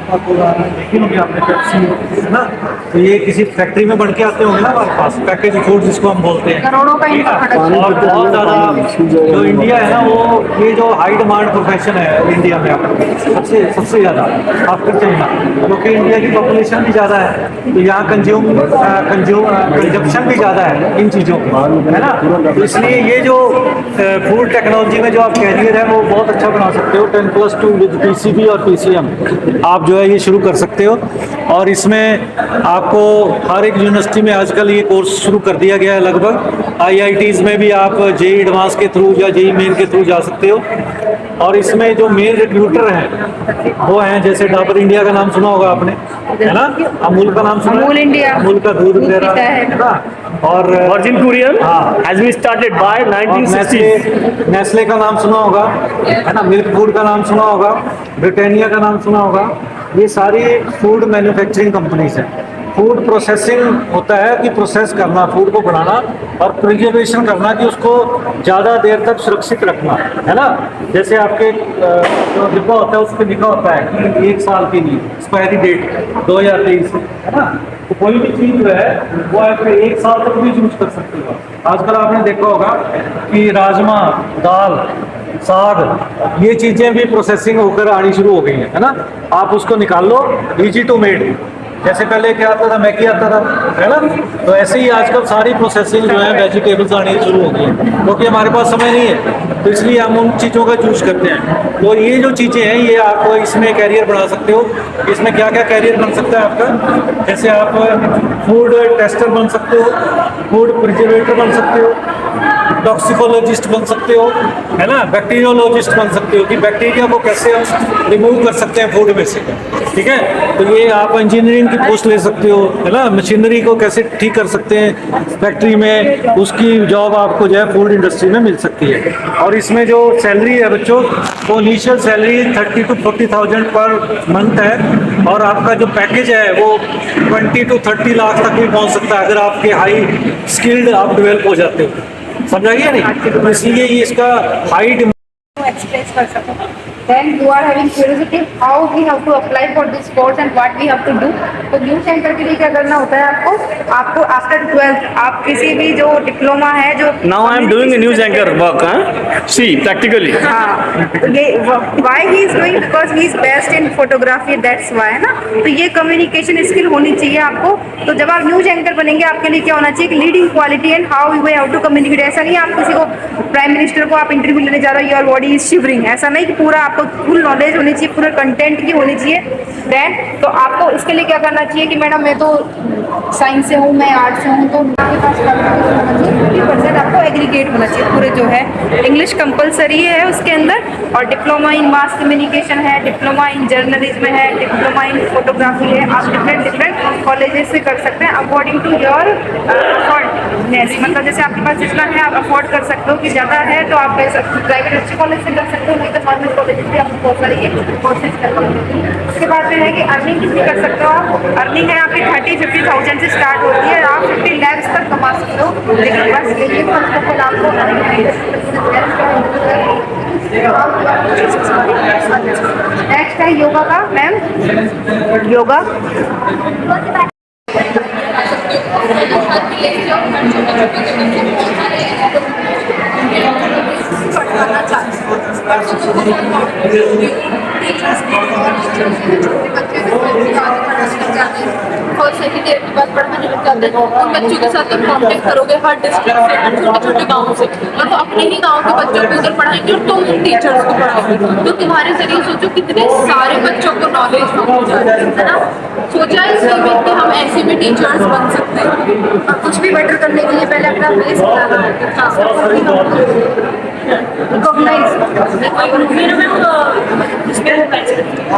Coca Cola देखी होगी आपने, पेप्सी, है ना। तो ये किसी फैक्ट्री में बन के आते होंगे ना हमारे पास, पैकेज फूड जिसको हम बोलते हैं। करोड़ों का इनका प्रोडक्शन और बहुत ज़्यादा जो इंडिया है ना, वो ये जो हाई डिमांड प्रोफेशन है इंडिया में सबसे सबसे ज़्यादा आफ्टर चाइना, क्योंकि इंडिया की पॉपुलेशन भी ज़्यादा है, तो यहाँ कंजप्शन भी ज़्यादा है इन चीज़ों की, है ना। तो इसलिए ये जो फूड टेक्नोलॉजी में जो आप कैरियर है वो बहुत अच्छा बना सकते हो। 10+2 विद पीसीबी और पीसीएम आप जो है ये शुरू कर सकते हो। और इसमें आपको हर एक यूनिवर्सिटी में आजकल ये कोर्स शुरू कर दिया गया है लगभग। आईआईटीज़ में भी आप जेई एडवांस के थ्रू या जेई मेन के थ्रू जा सकते हो। और इसमें जो मेन रिक्रूटर हैं वो हैं, जैसे डाबर इंडिया का नाम सुना होगा आपने, है ना। अमूल का नाम सुना, अमूल इंडिया, अमूल का दूध वगैरह, है ना। और Verghese Kurien has been started by 1960। Nestle का नाम सुना होगा, है ना। मिल्क फूड का नाम सुना होगा, ब्रिटानिया का नाम सुना होगा। ये सारी फूड मैन्युफैक्चरिंग कंपनीज हैं। फूड प्रोसेसिंग होता है कि प्रोसेस करना, फूड को बनाना और प्रिजर्वेशन करना, कि उसको ज़्यादा देर तक सुरक्षित रखना, है ना। जैसे आपके जो डिब्बा होता है उस पर लिखा होता है कि 1 साल के लिए एक्सपायरी डेट 2023, है ना। तो कोई भी चीज़ जो है वो आप 1 साल तक भी यूज कर सकते हो। आजकल आपने देखा होगा कि राजमा, दाल, साग, ये चीज़ें भी प्रोसेसिंग होकर आनी शुरू हो गई हैं, है ना। आप उसको निकाल लो, इजी टू मेड। जैसे पहले क्या आता था, मैगी आता था, है ना। तो ऐसे ही आजकल सारी प्रोसेसिंग जो है वेजिटेबल्स आनी शुरू हो गई है, क्योंकि हमारे पास समय नहीं है, तो इसलिए हम उन चीज़ों का चूज करते हैं। तो ये जो चीज़ें हैं ये आप इसमें कैरियर बना सकते हो। इसमें क्या क्या कैरियर बन सकता है आपका, जैसे आप फूड टेस्टर बन सकते हो, फूड प्रिजर्वेटर बन सकते हो, टॉक्सिकोलॉजिस्ट बन सकते हो, है ना। बैक्टीरियोलॉजिस्ट बन सकते हो कि बैक्टीरिया को कैसे हम रिमूव कर सकते हैं फूड में से, ठीक है। तो ये आप इंजीनियरिंग की पोस्ट ले सकते हो, है ना। मशीनरी को कैसे ठीक कर सकते हैं फैक्ट्री में, उसकी जॉब आपको जो है फूड इंडस्ट्री में मिल सकती है। और इसमें जो सैलरी है बच्चों, वो initial salary 30 to 40,000 per month है। और आपका जो पैकेज है वो 20 to 30 लाख तक भी पहुंच सकता है, अगर आपके हाई स्किल्ड आप डेवलप हो जाते हो। समझाइए नहीं, तो इसलिए ये इसका हाई एक्सप्रेस कर सको। Then you are having curiosity how we have to apply for this course and what we have to do. तो न्यूज़ एंकर के लिए क्या करना होता है आपको आफ्टर 12th आप किसी भी जो डिप्लोमा है जो now I am doing a news anchor work, see practically. हाँ, ये why he is doing, because he is best in photography, that's why, है ना। तो ये कम्युनिकेशन स्किल होनी चाहिए आपको। तो जब आप न्यूज एंकर बनेंगे आपके लिए क्या होना चाहिए कि leading quality and how you have to communicate. ऐसा नहीं आप किसी को प्राइम मिनिस्टर को आप इंटरव्यू लेने जा रहे हो, योर बॉडी इज शिवरिंग, ऐसा नहीं कि पूरा आपको फुल नॉलेज होनी चाहिए, पूरा कंटेंट की होनी चाहिए। देन तो आपको इसके लिए क्या करना चाहिए कि मैडम मैं तो साइंस से हूँ, मैं आर्ट से हूँ, तो आपके पास 50% आपको एग्रीगेट होना चाहिए पूरे जो है। इंग्लिश कंपलसरी है उसके अंदर, और डिप्लोमा इन मास कम्युनिकेशन है, डिप्लोमा इन जर्नलिज्म है, डिप्लोमा इन फोटोग्राफी है। आप डिफरेंट कॉलेजेस से कर सकते हैं अकॉर्डिंग टू योर अफोर्डनेस, मतलब जैसे आपके पास जितना है आप अफोर्ड कर सकते हो। कि ज़्यादा है तो आप प्राइवेट अच्छे कॉलेज से कर सकते हो, नहीं तो गवर्नमेंट कॉलेज से आप बहुत सारी कोर्सेज कर सकते हो। उसके बाद में है कि अर्निंग कितनी कर सकते हो आप। अर्निंग है आपकी 30-50,000 से स्टार्ट होती है, आप 50 lakhs तक कमा सकते हो। लेकिन बस यही फर्स्ट ऑफ ऑल आपको नेक्स्ट है योगा का। मैम योगा और सेकेंड ईयर के बाद पढ़ाने लग जाते हैं। उन बच्चों के साथ आप कॉन्टेक्ट करोगे हर डिस्ट्रिक्ट से, छोटे छोटे गाँव से, और तो अपने ही गाँव के बच्चों को उधर पढ़ाएंगे और तुम उन टीचर्स को पढ़ाओगे। तो तुम्हारे जरिए सोचो कितने सारे बच्चों को नॉलेज है ना। सोचा इसलिए कि हम ऐसे भी टीचर्स बन सकते हैं। और कुछ भी बेटर करने के लिए पहले अपना बेस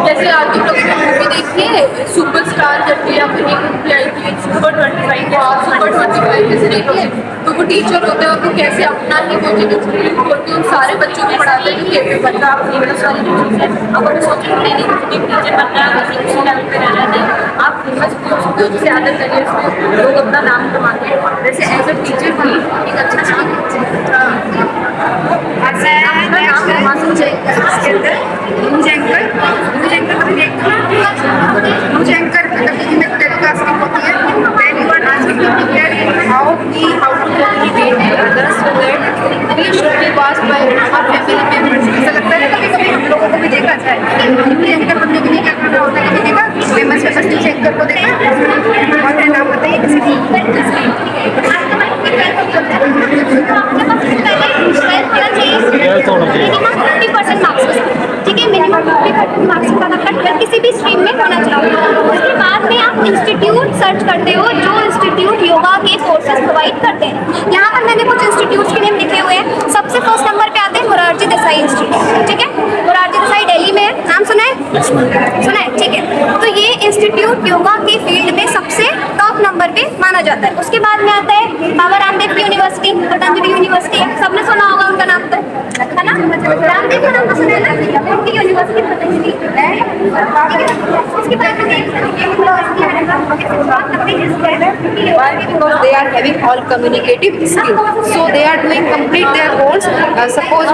जैसे आज तुम लोग मूवी देखिए सुपरस्टार करके, या फिर एक मूवी आई थी सुपर 25 या सुपर 25 जैसे देखिए, तो वो टीचर होते हैं और वो कैसे अपना ही वो जो होती है उन सारे बच्चों को पढ़ाते हैं कि कैसे बच्चा अपनी मतलब सारी चीज़ें। अब अगर सोचो नहीं टीचर बनना है, अगर उसी लेवल पर रहना है, आप फेमस हो सकते हो। जैसे अदर करियर्स में लोग अपना नाम कमाते हैं, वैसे एज अ टीचर भी एक अच्छा नाम नाम कमा सकते हैं। न्यूज एंकर टीवी में टेलीकास्टिंग होती है, then you are asking to prepare how to communicate with others so that we should be watched by our family members. ऐसा लगता है ना कभी-कभी हम लोगों को भी देखा जाए, न्यूज़ एंकर बनने के लिए क्या करना होता है, कभी देखा फेमस न्यूज़ एंकर को देखा, और फिर नाम बताइए किसी की। ठीक है, मिनिमम 50 मार्क्स का आपका किसी भी स्ट्रीम में होना चाहिए। उसके बाद में आप इंस्टीट्यूट सर्च करते हो जो इंस्टीट्यूट योगा के कोर्सेज प्रोवाइड करते हैं। यहाँ पर मैंने कुछ इंस्टीट्यूट्स के नेम लिखे हुए हैं। सबसे फर्स्ट नंबर पे आते हैं मोरारजी देसाई इंस्टीट्यूट। ठीक है, मोरारजी देसाई दिल्ली में है, नाम सुना है? सुना है, ठीक है। तो ये इंस्टीट्यूट योगा के फील्ड में सबसे टॉप नंबर पे माना जाता है। उसके बाद में आता है बाबा रामदेव की यूनिवर्सिटी, पतंजलि यूनिवर्सिटी है, सबने सुना होगा उनका नाम तो, है ना? रामदेव का नाम तो सुना है ना? उनकी यूनिवर्सिटी पतंजलि है। उसके बाद में Why? Because they are having all communicative skills. So they are doing complete their course. Suppose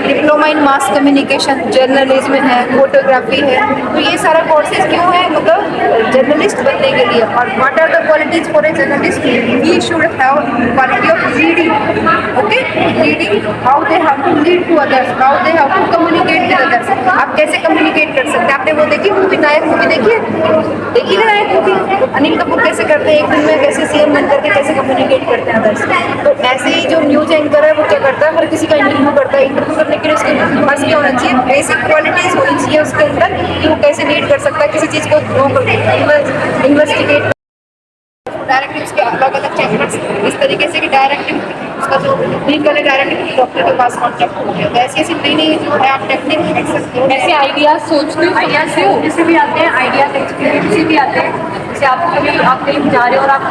diploma in mass communication, journalism है, फोटोग्राफी है, तो ये सारा कोर्सेज क्यों है? मतलब जर्नलिस्ट बनने के लिए। और what are the qualities for a journalist? He should have quality of reading, okay, reading, how they have to lead to others, how they have to communicate with others. आप कैसे communicate कर सकते हैं? आपने वो देखी मूवी, नायक movie देखी है? देखी ना नायक मूवी? अनिल कपूर कैसे करते हैं एक फिल्म में, कैसे सीएम बन करके कैसे कम्युनिकेट करते हैं अदर्स। तो ऐसे ही जो न्यूज एंकर है वो क्या करता है, हर किसी का इंटरव्यू करता है। इंटरव्यू करने के लिए उसके पास क्या होना चाहिए? बेसिक क्वालिटीज होनी चाहिए उसके अंदर कि वो कैसे लीड कर सकता है किसी चीज़ को, इन्वेस्टिगेट डायरेक्टली उसके अलग अलग चैप्टर्स इस तरीके से कि डायरेक्टली उसका जो डील करे डायरेक्टली डॉक्टर के पास कॉन्टैक्ट हो गया। ऐसी ऐसी ट्रेनिंग जो है आप टेक्निक कर सकते हो। ऐसे आइडियाज सोचते हो, आइडियाज से भी आते हैं, आइडियाज एक्सपीरियंस से भी आते हैं। जैसे आप कभी आप कहीं जा रहे हो और आप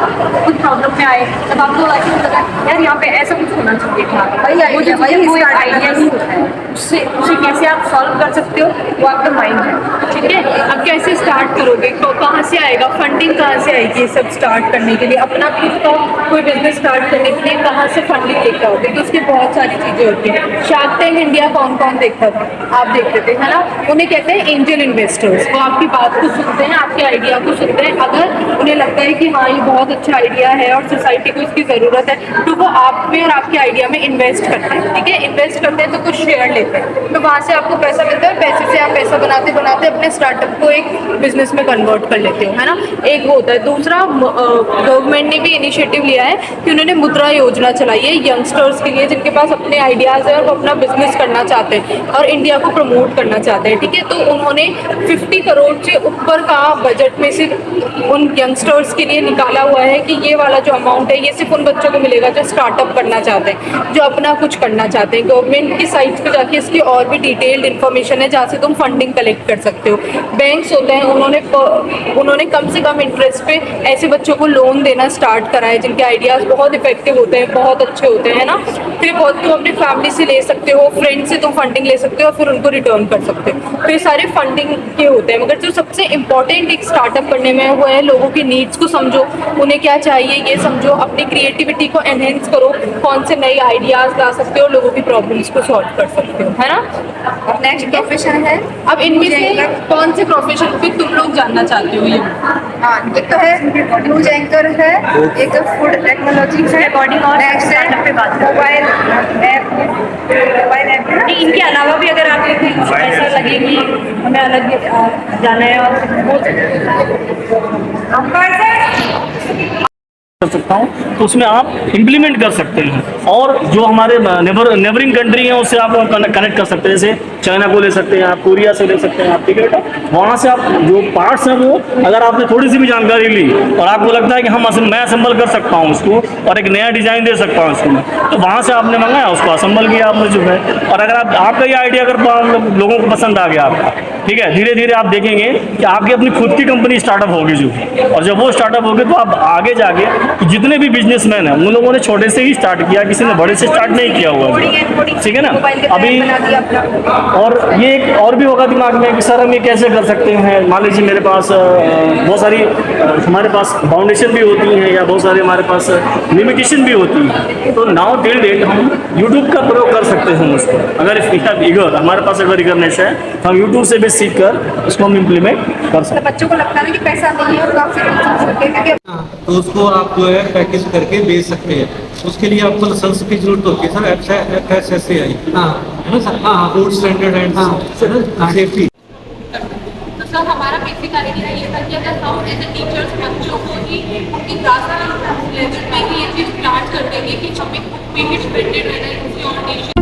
कुछ प्रॉब्लम में आए, तब आपको ऐसे लगा यार यहाँ पे ऐसा कुछ होना चाहिए था, वही आइडिया ही होता है। उससे कैसे आप सॉल्व कर सकते हो वो आपका माइंड है। ठीक है, अब कैसे स्टार्ट करोगे, तो कहाँ से आएगा फंडिंग, कहाँ से आएगी सब स्टार्ट करने के लिए? अपना खुद का कोई बिजनेस स्टार्ट करने के लिए कहाँ से फंडिंग लेकर आओगे? तो उसकी बहुत सारी चीज़ें होती हैं। शार्क टैंक इंडिया कौन कौन देखता था? आप देखते थे, है ना? उन्हें कहते हैं एंजल इन्वेस्टर्स। वो आपकी बात को सुनते हैं, आपके आइडिया को सुनते हैं। अगर उन्हें लगता है कि हाँ ये बहुत अच्छा आइडिया है और सोसाइटी को इसकी ज़रूरत है, तो वो आप में और आपके आइडिया में इन्वेस्ट करते हैं। ठीक है, इन्वेस्ट करते हैं तो कुछ शेयर लेते हैं, तो वहाँ से आपको पैसा मिलता है। पैसे से आप पैसा बनाते बनाते अपने स्टार्टअप को एक बिजनेस में कन्वर्ट कर लेते हो, है ना? एक वो होता है। दूसरा, गवर्नमेंट ने भी इनिशिएटिव लिया है कि उन्होंने मुद्रा योजना चलाई है यंगस्टर्स के लिए जिनके पास अपने आइडियाज़ है और वो अपना बिजनेस करना चाहते हैं और इंडिया को प्रमोट करना चाहते हैं। ठीक है, तो उन्होंने 50 करोड़ से ऊपर का बजट में से उन यंगस्टर्स के लिए निकाला हुआ है कि ये वाला जो अमाउंट है ये सिर्फ उन बच्चों को मिलेगा जो स्टार्टअप करना चाहते हैं, जो अपना कुछ करना चाहते हैं। गवर्नमेंट की साइट्स पे जाके इसकी और भी डिटेल्ड इन्फॉर्मेशन है जहाँ से तुम फंडिंग कलेक्ट कर सकते हो। बैंक्स होते हैं, उन्होंने कम से कम इंटरेस्ट पे ऐसे बच्चों को लोन देना स्टार्ट करा है जिनके आइडियाज़ बहुत इफेक्टिव होते हैं, बहुत अच्छे होते हैं ना। फिर बहुत तुम अपनी फैमिली से ले सकते हो, फ्रेंड से तुम फंडिंग ले सकते हो और फिर उनको रिटर्न कर सकते हो। तो ये सारे फंडिंग के होते हैं। मगर जो सबसे इंपॉर्टेंट एक स्टार्टअप करने में वो है लोगों की नीड्स को समझो, उन्हें क्या चाहिए ये समझो, अपनी क्रिएटिविटी को एनहेंस करो, कौन से नए आइडियाज़ ला सकते हो, लोगों की प्रॉब्लम्स को सॉल्व कर सकते हो, है ना? नेक्स्ट प्रोफेशन है, अब इनमें से कौन से प्रोफेशन पे तुम लोग जानना चाहते हो? ये हाँ, एक तो है न्यूज एंकर है, एक फूड टेक्नोलॉजी है, रिकॉर्डिंग और स्टार्टअप पे बात करें। मोबाइल ऐप नहीं, इनके अलावा भी अगर आपको कुछ ऐसा लगे कि हमें अलग जाना है और वो कर सकता हूँ, तो उसमें आप इम्प्लीमेंट कर सकते हैं। और जो हमारे नेबरिंग कंट्री हैं उससे आप कनेक्ट कर सकते हैं। जैसे चाइना को ले सकते हैं आप, कोरिया से ले सकते हैं आप। ठीक है बेटा, वहाँ से आप जो पार्ट्स हैं वो अगर आपने थोड़ी सी भी जानकारी ली और आपको लगता है कि मैं असेंबल कर सकता हूँ उसको और एक नया डिज़ाइन दे सकता हूँ उसको, तो वहाँ से आपने मंगाया, उसको असेंबल किया आपने जो है। और अगर आपका ये आइडिया अगर लोगों को पसंद आ गया आपका, ठीक है, धीरे धीरे आप देखेंगे कि आपकी अपनी खुद की कंपनी स्टार्टअप होगी जो, और जब वो स्टार्टअप होगी तो आप आगे जाके जितने भी बिजनेसमैन हैं उन लोगों ने छोटे से ही स्टार्ट किया, किसी ने बड़े से स्टार्ट नहीं किया हुआ है। ठीक है ना? अभी और ये एक और भी होगा दिमाग में कि सर हम ये कैसे कर सकते हैं। मान लीजिए मेरे पास बहुत सारी हमारे पास फाउंडेशन भी होती हैं या बहुत सारी हमारे पास लिमिटेशन भी होती है, तो नाउ टिल डेट हम यूट्यूब का प्रयोग कर सकते हैं उसको। अगर इगर हमारे पास अगर इगरनेस है तो हम यूट्यूब से सीख कर उसको हम इम्प्लीमेंट कर सकते तो बच्चों को लगता है ना कि पैसा नहीं है और काफी क्योंकि तो उसको आप जो है पैकेज करके बेच सकते हैं। उसके लिए आपको लाइसेंस की जरूरत होती है सर, FSSAI, है ना sir, food standard and safety. तो सर हमारा बेसिक आइडिया ये था कि अगर हम एज ए टीचर्स बच्चों को ही उनकी क्लास लेवल पे ही ये चीज़ प्लान कर देंगे कि हमें पेरेंट्स बेटेड रहना है